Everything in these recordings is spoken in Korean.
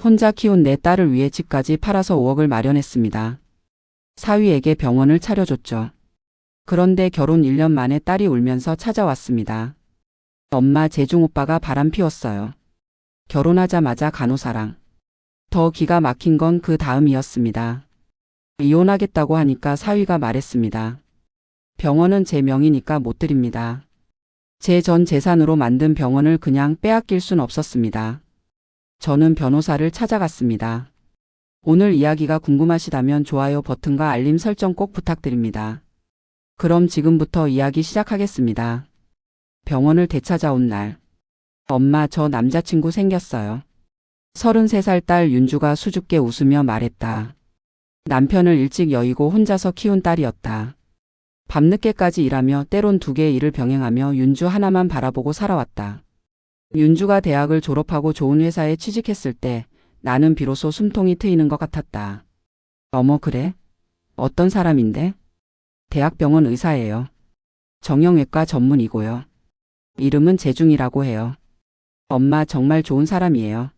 혼자 키운 내 딸을 위해 집까지 팔아서 5억을 마련했습니다. 사위에게 병원을 차려줬죠. 그런데 결혼 1년 만에 딸이 울면서 찾아왔습니다. 엄마, 재중 오빠가 바람 피웠어요. 결혼하자마자 간호사랑. 더 기가 막힌 건 그 다음이었습니다. 이혼하겠다고 하니까 사위가 말했습니다. 병원은 제 명의니까 못 드립니다. 제 전 재산으로 만든 병원을 그냥 빼앗길 순 없었습니다. 저는 변호사를 찾아갔습니다. 오늘 이야기가 궁금하시다면 좋아요 버튼과 알림 설정 꼭 부탁드립니다. 그럼 지금부터 이야기 시작하겠습니다. 병원을 되찾아온 날. 엄마, 저 남자친구 생겼어요. 33살 딸 윤주가 수줍게 웃으며 말했다. 남편을 일찍 여의고 혼자서 키운 딸이었다. 밤늦게까지 일하며 때론 2개의 일을 병행하며 윤주 하나만 바라보고 살아왔다. 윤주가 대학을 졸업하고 좋은 회사에 취직했을 때 나는 비로소 숨통이 트이는 것 같았다. 어머, 그래? 어떤 사람인데? 대학병원 의사예요. 정형외과 전문이고요. 이름은 재중이라고 해요. 엄마, 정말 좋은 사람이에요.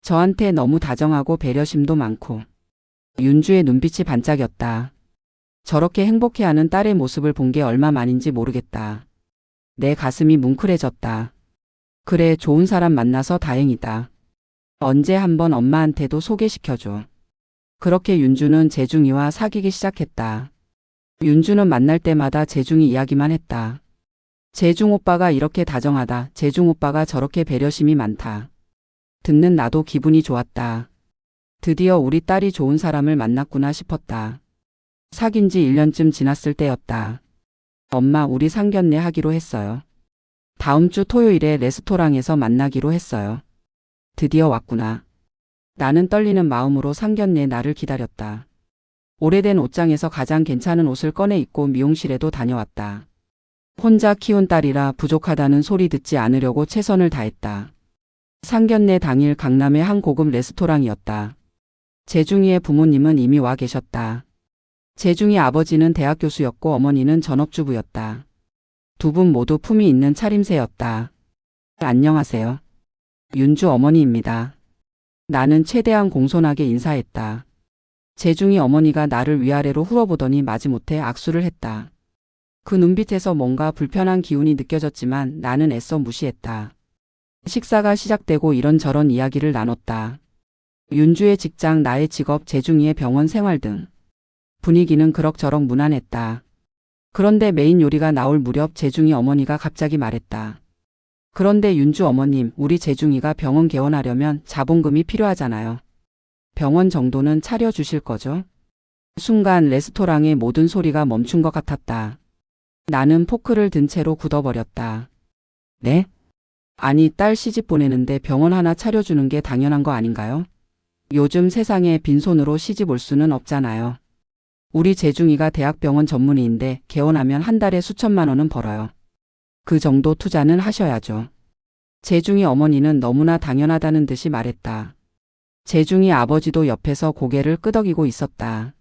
저한테 너무 다정하고 배려심도 많고. 윤주의 눈빛이 반짝였다. 저렇게 행복해하는 딸의 모습을 본 게 얼마만인지 모르겠다. 내 가슴이 뭉클해졌다. 그래, 좋은 사람 만나서 다행이다. 언제 한번 엄마한테도 소개시켜줘. 그렇게 윤주는 재중이와 사귀기 시작했다. 윤주는 만날 때마다 재중이 이야기만 했다. 재중 오빠가 이렇게 다정하다. 재중 오빠가 저렇게 배려심이 많다. 듣는 나도 기분이 좋았다. 드디어 우리 딸이 좋은 사람을 만났구나 싶었다. 사귄 지 1년쯤 지났을 때였다. 엄마, 우리 상견례 하기로 했어요. 다음 주 토요일에 레스토랑에서 만나기로 했어요. 드디어 왔구나. 나는 떨리는 마음으로 상견례 날을 기다렸다. 오래된 옷장에서 가장 괜찮은 옷을 꺼내 입고 미용실에도 다녀왔다. 혼자 키운 딸이라 부족하다는 소리 듣지 않으려고 최선을 다했다. 상견례 당일 강남의 한 고급 레스토랑이었다. 재중이의 부모님은 이미 와 계셨다. 재중이 아버지는 대학 교수였고 어머니는 전업주부였다. 두 분 모두 품이 있는 차림새였다. 안녕하세요. 윤주 어머니입니다. 나는 최대한 공손하게 인사했다. 재중이 어머니가 나를 위아래로 훑어보더니 마지못해 악수를 했다. 그 눈빛에서 뭔가 불편한 기운이 느껴졌지만 나는 애써 무시했다. 식사가 시작되고 이런저런 이야기를 나눴다. 윤주의 직장, 나의 직업, 재중이의 병원 생활 등. 분위기는 그럭저럭 무난했다. 그런데 메인 요리가 나올 무렵 재중이 어머니가 갑자기 말했다. 그런데 윤주 어머님, 우리 재중이가 병원 개원하려면 자본금이 필요하잖아요. 병원 정도는 차려주실 거죠? 순간 레스토랑의 모든 소리가 멈춘 것 같았다. 나는 포크를 든 채로 굳어버렸다. 네? 아니, 딸 시집 보내는데 병원 하나 차려주는 게 당연한 거 아닌가요? 요즘 세상에 빈손으로 시집 올 수는 없잖아요. 우리 재중이가 대학병원 전문의인데 개원하면 한 달에 수천만 원은 벌어요. 그 정도 투자는 하셔야죠. 재중이 어머니는 너무나 당연하다는 듯이 말했다. 재중이 아버지도 옆에서 고개를 끄덕이고 있었다.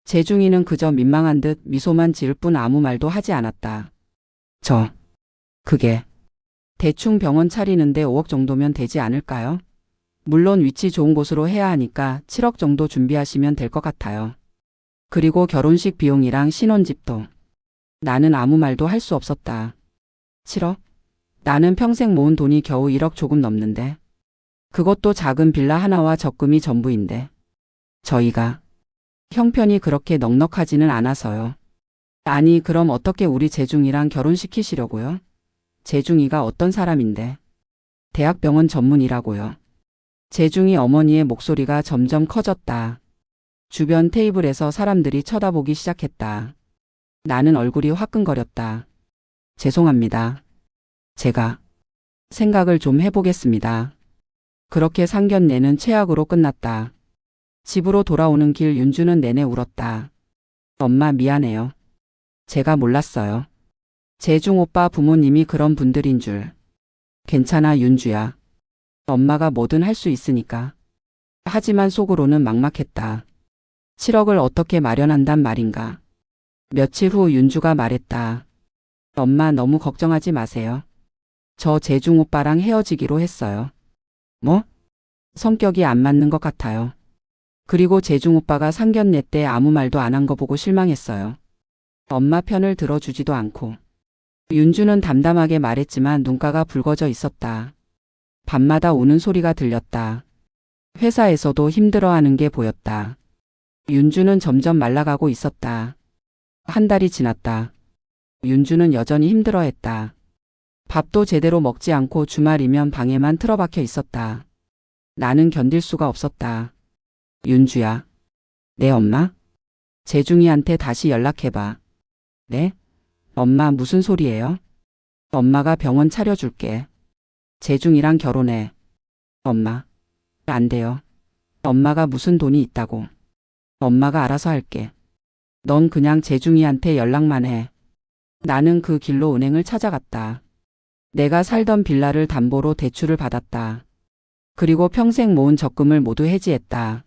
재중이는 그저 민망한 듯 미소만 지을 뿐 아무 말도 하지 않았다. 그게 대충 병원 차리는데 5억 정도면 되지 않을까요? 물론 위치 좋은 곳으로 해야 하니까 7억 정도 준비하시면 될 것 같아요. 그리고 결혼식 비용이랑 신혼집도. 나는 아무 말도 할 수 없었다. 7억? 나는 평생 모은 돈이 겨우 1억 조금 넘는데. 그것도 작은 빌라 하나와 적금이 전부인데. 저희가 형편이 그렇게 넉넉하지는 않아서요. 아니, 그럼 어떻게 우리 재중이랑 결혼시키시려고요? 재중이가 어떤 사람인데? 대학병원 전문이라고요. 재중이 어머니의 목소리가 점점 커졌다. 주변 테이블에서 사람들이 쳐다보기 시작했다. 나는 얼굴이 화끈거렸다. 죄송합니다. 제가 생각을 좀 해보겠습니다. 그렇게 상견례는 최악으로 끝났다. 집으로 돌아오는 길 윤주는 내내 울었다. 엄마, 미안해요. 제가 몰랐어요. 재중 오빠 부모님이 그런 분들인 줄. 괜찮아, 윤주야. 엄마가 뭐든 할 수 있으니까. 하지만 속으로는 막막했다. 7억을 어떻게 마련한단 말인가. 며칠 후 윤주가 말했다. 엄마, 너무 걱정하지 마세요. 저 재중 오빠랑 헤어지기로 했어요. 뭐? 성격이 안 맞는 것 같아요. 그리고 재중 오빠가 상견례 때 아무 말도 안 한 거 보고 실망했어요. 엄마 편을 들어주지도 않고. 윤주는 담담하게 말했지만 눈가가 붉어져 있었다. 밤마다 우는 소리가 들렸다. 회사에서도 힘들어하는 게 보였다. 윤주는 점점 말라가고 있었다. 한 달이 지났다. 윤주는 여전히 힘들어했다. 밥도 제대로 먹지 않고 주말이면 방에만 틀어박혀 있었다. 나는 견딜 수가 없었다. 윤주야. 네, 엄마? 재중이한테 다시 연락해봐. 네? 엄마 무슨 소리예요? 엄마가 병원 차려줄게. 재중이랑 결혼해. 엄마. 안 돼요. 엄마가 무슨 돈이 있다고. 엄마가 알아서 할게. 넌 그냥 재중이한테 연락만 해. 나는 그 길로 은행을 찾아갔다. 내가 살던 빌라를 담보로 대출을 받았다. 그리고 평생 모은 적금을 모두 해지했다.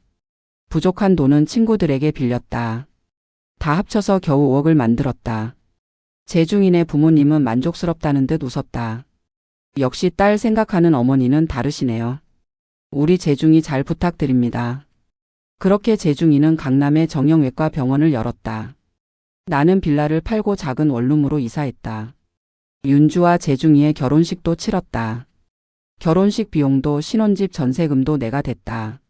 부족한 돈은 친구들에게 빌렸다. 다 합쳐서 겨우 5억을 만들었다. 재중이네 부모님은 만족스럽다는 듯 웃었다. 역시 딸 생각하는 어머니는 다르시네요. 우리 재중이 잘 부탁드립니다. 그렇게 재중이는 강남의 정형외과 병원을 열었다. 나는 빌라를 팔고 작은 원룸으로 이사했다. 윤주와 재중이의 결혼식도 치렀다. 결혼식 비용도 신혼집 전세금도 내가 댔다.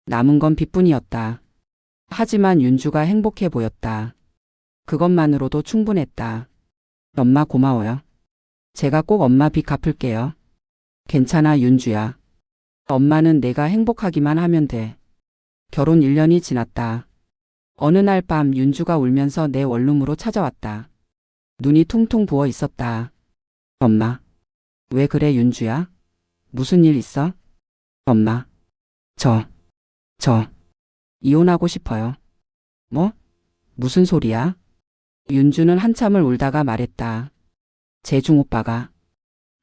남은 건 빚뿐이었다. 하지만 윤주가 행복해 보였다. 그것만으로도 충분했다. 엄마 고마워요. 제가 꼭 엄마 빚 갚을게요. 괜찮아 윤주야. 엄마는 내가 행복하기만 하면 돼. 결혼 1년이 지났다. 어느 날 밤 윤주가 울면서 내 원룸으로 찾아왔다. 눈이 퉁퉁 부어 있었다. 엄마. 왜 그래 윤주야? 무슨 일 있어? 엄마. 저 이혼하고 싶어요. 뭐? 무슨 소리야? 윤주는 한참을 울다가 말했다. 재중 오빠가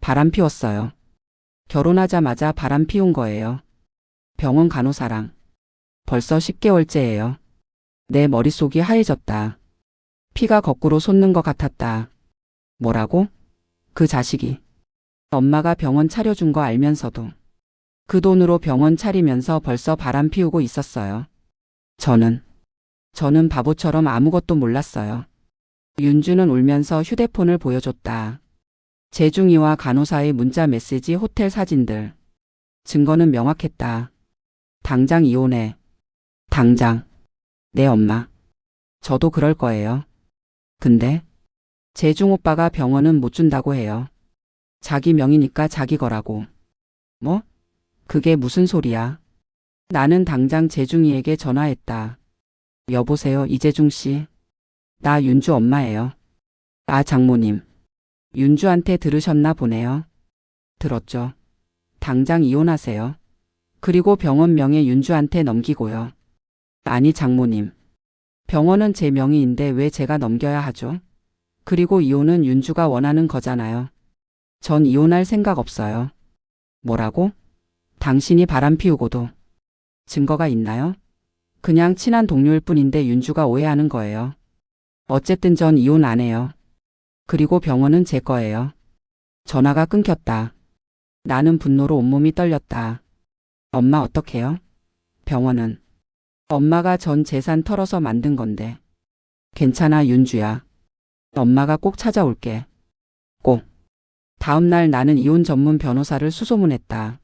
바람 피웠어요. 결혼하자마자 바람 피운 거예요. 병원 간호사랑. 벌써 10개월째예요. 내 머릿속이 하얘졌다. 피가 거꾸로 솟는 것 같았다. 뭐라고? 그 자식이. 엄마가 병원 차려준 거 알면서도 그 돈으로 병원 차리면서 벌써 바람 피우고 있었어요. 저는 바보처럼 아무것도 몰랐어요. 윤주는 울면서 휴대폰을 보여줬다. 재중이와 간호사의 문자 메시지, 호텔 사진들. 증거는 명확했다. 당장 이혼해. 당장. 네, 엄마. 저도 그럴 거예요. 근데 재중 오빠가 병원은 못 준다고 해요. 자기 명의니까 자기 거라고. 뭐? 그게 무슨 소리야? 나는 당장 재중이에게 전화했다. 여보세요, 이재중 씨. 나 윤주 엄마예요. 아, 장모님. 윤주한테 들으셨나 보네요. 들었죠. 당장 이혼하세요. 그리고 병원 명예 윤주한테 넘기고요. 아니, 장모님. 병원은 제 명의인데 왜 제가 넘겨야 하죠? 그리고 이혼은 윤주가 원하는 거잖아요. 전 이혼할 생각 없어요. 뭐라고? 당신이 바람 피우고도 증거가 있나요? 그냥 친한 동료일 뿐인데 윤주가 오해하는 거예요. 어쨌든 전 이혼 안 해요. 그리고 병원은 제 거예요. 전화가 끊겼다. 나는 분노로 온몸이 떨렸다. 엄마 어떡해요? 병원은 엄마가 전 재산 털어서 만든 건데. 괜찮아 윤주야. 엄마가 꼭 찾아올게. 꼭. 다음 날 나는 이혼 전문 변호사를 수소문했다.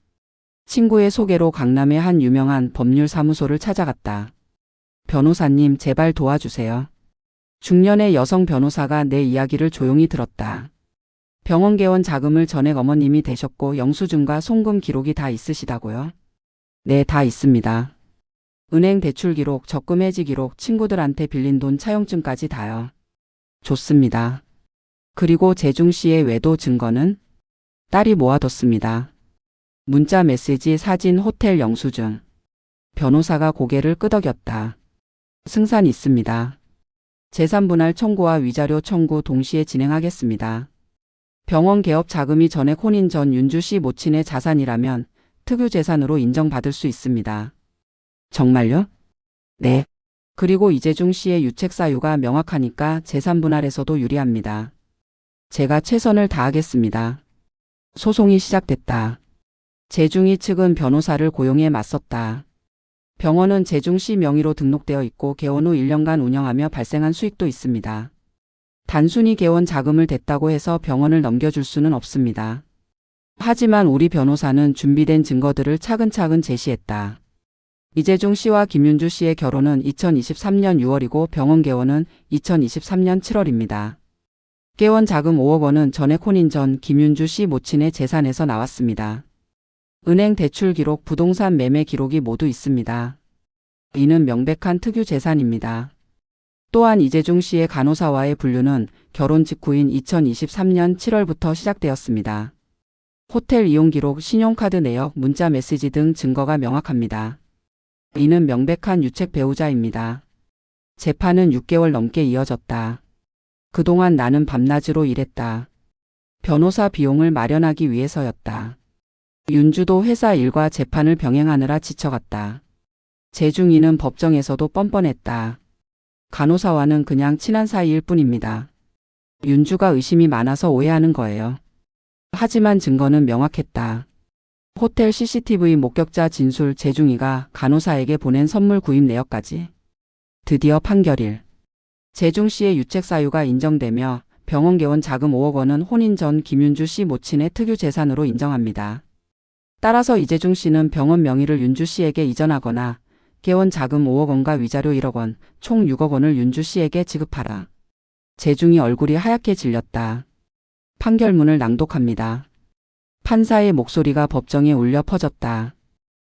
친구의 소개로 강남의 한 유명한 법률사무소를 찾아갔다. 변호사님 제발 도와주세요. 중년의 여성 변호사가 내 이야기를 조용히 들었다. 병원 개원 자금을 전액 어머님이 대셨고 영수증과 송금 기록이 다 있으시다고요? 네, 다 있습니다. 은행 대출 기록, 적금 해지 기록, 친구들한테 빌린 돈 차용증까지 다요. 좋습니다. 그리고 재중 씨의 외도 증거는? 딸이 모아뒀습니다. 문자 메시지, 사진, 호텔 영수증. 변호사가 고개를 끄덕였다. 승산 있습니다. 재산분할 청구와 위자료 청구 동시에 진행하겠습니다. 병원 개업 자금이 전액 혼인 전 윤주 씨 모친의 자산이라면 특유재산으로 인정받을 수 있습니다. 정말요? 네. 그리고 이재중 씨의 유책 사유가 명확하니까 재산분할에서도 유리합니다. 제가 최선을 다하겠습니다. 소송이 시작됐다. 재중이 측은 변호사를 고용해 맞섰다. 병원은 재중 씨 명의로 등록되어 있고 개원 후 1년간 운영하며 발생한 수익도 있습니다. 단순히 개원 자금을 댔다고 해서 병원을 넘겨줄 수는 없습니다. 하지만 우리 변호사는 준비된 증거들을 차근차근 제시했다. 이재중 씨와 김윤주 씨의 결혼은 2023년 6월이고 병원 개원은 2023년 7월입니다. 개원 자금 5억 원은 전액 혼인 전 김윤주 씨 모친의 재산에서 나왔습니다. 은행 대출 기록, 부동산 매매 기록이 모두 있습니다. 이는 명백한 특유 재산입니다. 또한 이재중 씨의 간호사와의 분류는 결혼 직후인 2023년 7월부터 시작되었습니다. 호텔 이용 기록, 신용카드 내역, 문자 메시지 등 증거가 명확합니다. 이는 명백한 유책 배우자입니다. 재판은 6개월 넘게 이어졌다. 그동안 나는 밤낮으로 일했다. 변호사 비용을 마련하기 위해서였다. 윤주도 회사 일과 재판을 병행하느라 지쳐갔다. 재중이는 법정에서도 뻔뻔했다. 간호사와는 그냥 친한 사이일 뿐입니다. 윤주가 의심이 많아서 오해하는 거예요. 하지만 증거는 명확했다. 호텔 CCTV 목격자 진술, 재중이가 간호사에게 보낸 선물 구입 내역까지. 드디어 판결일. 재중 씨의 유책 사유가 인정되며 병원 개원 자금 5억 원은 혼인 전 김윤주 씨 모친의 특유 재산으로 인정합니다. 따라서 이재중 씨는 병원 명의를 윤주 씨에게 이전하거나 개원 자금 5억 원과 위자료 1억 원, 총 6억 원을 윤주 씨에게 지급하라. 재중이 얼굴이 하얗게 질렸다. 판결문을 낭독합니다. 판사의 목소리가 법정에 울려 퍼졌다.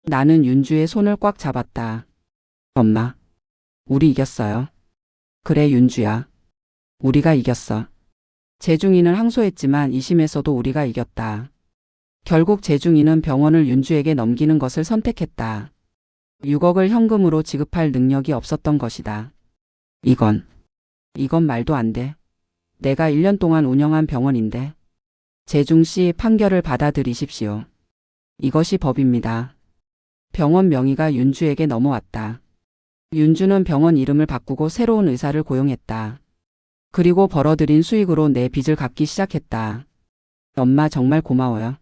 나는 윤주의 손을 꽉 잡았다. 엄마, 우리 이겼어요. 그래 윤주야. 우리가 이겼어. 재중이는 항소했지만 2심에서도 우리가 이겼다. 결국 재중이는 병원을 윤주에게 넘기는 것을 선택했다. 6억을 현금으로 지급할 능력이 없었던 것이다. 이건 말도 안 돼. 내가 1년 동안 운영한 병원인데. 재중 씨 판결을 받아들이십시오. 이것이 법입니다. 병원 명의가 윤주에게 넘어왔다. 윤주는 병원 이름을 바꾸고 새로운 의사를 고용했다. 그리고 벌어들인 수익으로 내 빚을 갚기 시작했다. 엄마 정말 고마워요.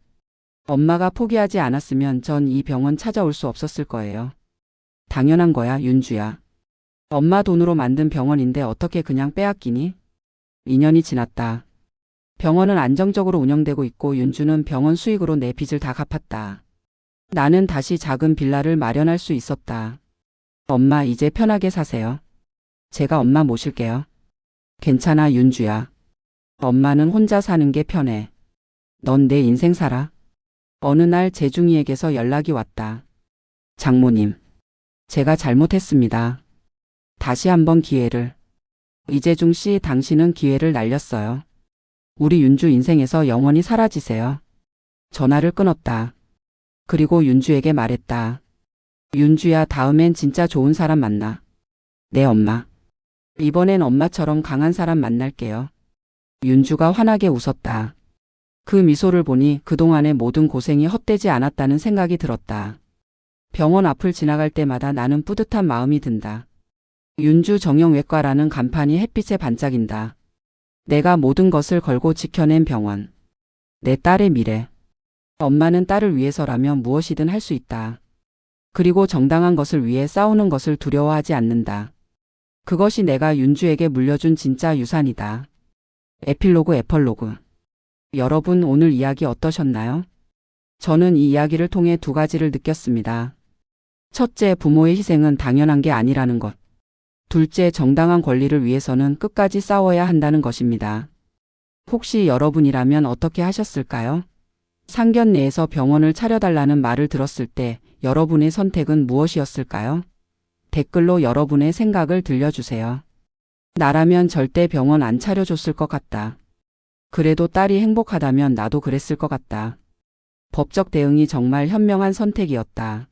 엄마가 포기하지 않았으면 전 이 병원 찾아올 수 없었을 거예요. 당연한 거야, 윤주야. 엄마 돈으로 만든 병원인데 어떻게 그냥 빼앗기니? 2년이 지났다. 병원은 안정적으로 운영되고 있고 윤주는 병원 수익으로 내 빚을 다 갚았다. 나는 다시 작은 빌라를 마련할 수 있었다. 엄마 이제 편하게 사세요. 제가 엄마 모실게요. 괜찮아 윤주야. 엄마는 혼자 사는 게 편해. 넌 내 인생 살아. 어느 날 재중이에게서 연락이 왔다. 장모님, 제가 잘못했습니다. 다시 한번 기회를. 이재중 씨, 당신은 기회를 날렸어요. 우리 윤주 인생에서 영원히 사라지세요. 전화를 끊었다. 그리고 윤주에게 말했다. 윤주야, 다음엔 진짜 좋은 사람 만나. 네 엄마. 이번엔 엄마처럼 강한 사람 만날게요. 윤주가 환하게 웃었다. 그 미소를 보니 그동안의 모든 고생이 헛되지 않았다는 생각이 들었다. 병원 앞을 지나갈 때마다 나는 뿌듯한 마음이 든다. 윤주 정형외과라는 간판이 햇빛에 반짝인다. 내가 모든 것을 걸고 지켜낸 병원. 내 딸의 미래. 엄마는 딸을 위해서라면 무엇이든 할 수 있다. 그리고 정당한 것을 위해 싸우는 것을 두려워하지 않는다. 그것이 내가 윤주에게 물려준 진짜 유산이다. 에필로그 에펄로그. 여러분 오늘 이야기 어떠셨나요? 저는 이 이야기를 통해 두 가지를 느꼈습니다. 첫째, 부모의 희생은 당연한 게 아니라는 것. 둘째, 정당한 권리를 위해서는 끝까지 싸워야 한다는 것입니다. 혹시 여러분이라면 어떻게 하셨을까요? 상견례에서 병원을 차려달라는 말을 들었을 때 여러분의 선택은 무엇이었을까요? 댓글로 여러분의 생각을 들려주세요. 나라면 절대 병원 안 차려줬을 것 같다. 그래도 딸이 행복하다면 나도 그랬을 것 같다. 법적 대응이 정말 현명한 선택이었다.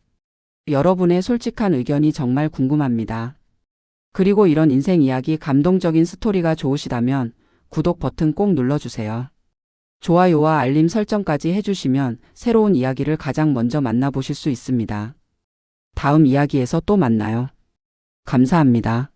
여러분의 솔직한 의견이 정말 궁금합니다. 그리고 이런 인생 이야기, 감동적인 스토리가 좋으시다면 구독 버튼 꼭 눌러주세요. 좋아요와 알림 설정까지 해주시면 새로운 이야기를 가장 먼저 만나보실 수 있습니다. 다음 이야기에서 또 만나요. 감사합니다.